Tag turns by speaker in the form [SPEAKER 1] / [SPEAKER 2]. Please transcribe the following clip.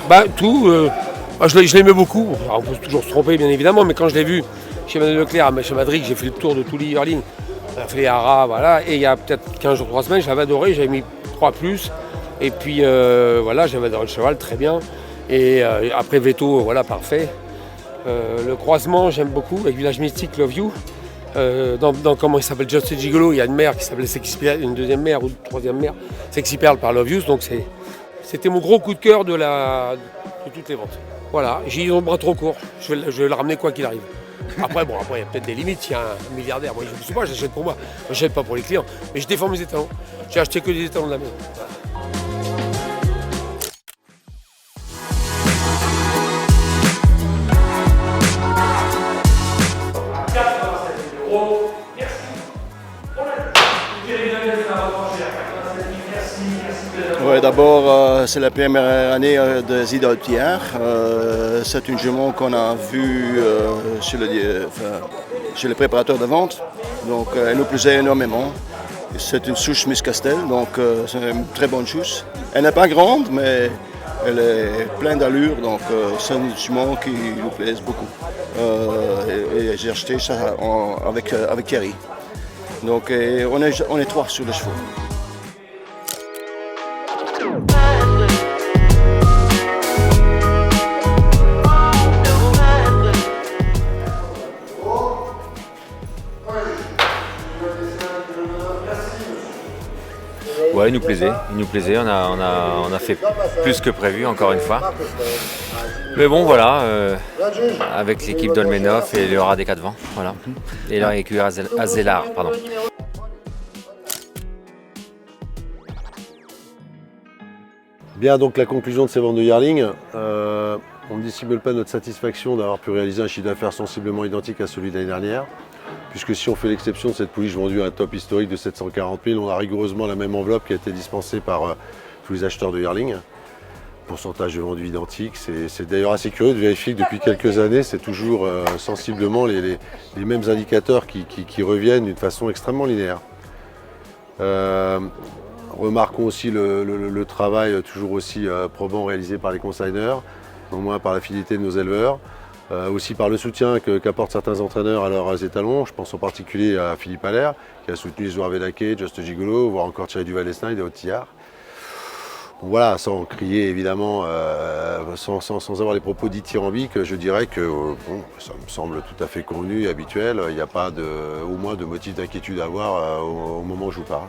[SPEAKER 1] Bah tout, je l'aimais beaucoup. Alors, on peut toujours se tromper bien évidemment, mais quand je l'ai vu chez Manuel Leclerc, chez Madrid, j'ai fait le tour de tous les yearlings. On a fait les haras, voilà, et il y a peut-être 15 jours, 3 semaines, j'avais adoré, j'avais mis 3 plus. Et puis voilà, j'avais adoré le cheval, très bien. Et après Veto, voilà, parfait. Le croisement, j'aime beaucoup, avec Village Mystique, Love You. Dans comment il s'appelle, Just a Gigolo, il y a une mère qui s'appelait Sexy Pearl, une deuxième mère ou une troisième mère, Sexy Pearl par Love You, donc c'était mon gros coup de cœur de toutes les ventes. Voilà, j'ai eu le bras trop court, je vais le ramener quoi qu'il arrive. Après, il y a peut-être des limites, il y a un milliardaire, moi je ne sais pas, j'achète pour moi, j'achète pas pour les clients, mais je défends mes étalons. J'ai acheté que des étalons de la maison.
[SPEAKER 2] Ouais, d'abord, c'est la première année de Zidane Pierre. C'est une jument qu'on a vue chez le préparateur de vente. Donc, elle nous plaisait énormément. C'est une souche Miss Castel, donc c'est une très bonne souche. Elle n'est pas grande, mais elle est pleine d'allure, donc c'est une jument qui nous plaise beaucoup. Et j'ai acheté ça avec Thierry. Donc, on est 3 sur les chevaux.
[SPEAKER 3] Ouais, il nous plaisait. On a fait plus que prévu, encore une fois. Mais bon, voilà, avec l'équipe d'Olmenov et le rat des 4 vents, voilà. Et leur écurie Azelar, pardon.
[SPEAKER 4] Bien, donc la conclusion de ces ventes de yearling, on ne dissimule pas notre satisfaction d'avoir pu réaliser un chiffre d'affaires sensiblement identique à celui de l'année dernière, puisque si on fait l'exception de cette pouliche vendue à un top historique de 740 000, on a rigoureusement la même enveloppe qui a été dispensée par tous les acheteurs de yearling. Pourcentage de vendus identique, c'est d'ailleurs assez curieux de vérifier que depuis quelques années, c'est toujours sensiblement les mêmes indicateurs qui reviennent d'une façon extrêmement linéaire. Remarquons aussi le travail toujours aussi probant réalisé par les consigners, au moins par la fidélité de nos éleveurs, aussi par le soutien qu'apportent certains entraîneurs à leurs étalons. Je pense en particulier à Philippe Allaire, qui a soutenu les joueurs Vedake, Just Gigolo, voire encore Thierry Duval-Esnain et Haute-Tillard. Voilà, sans crier évidemment, sans avoir les propos dithyrambiques, je dirais que ça me semble tout à fait convenu et habituel. Il n'y a pas au moins de motif d'inquiétude à avoir au moment où je vous parle.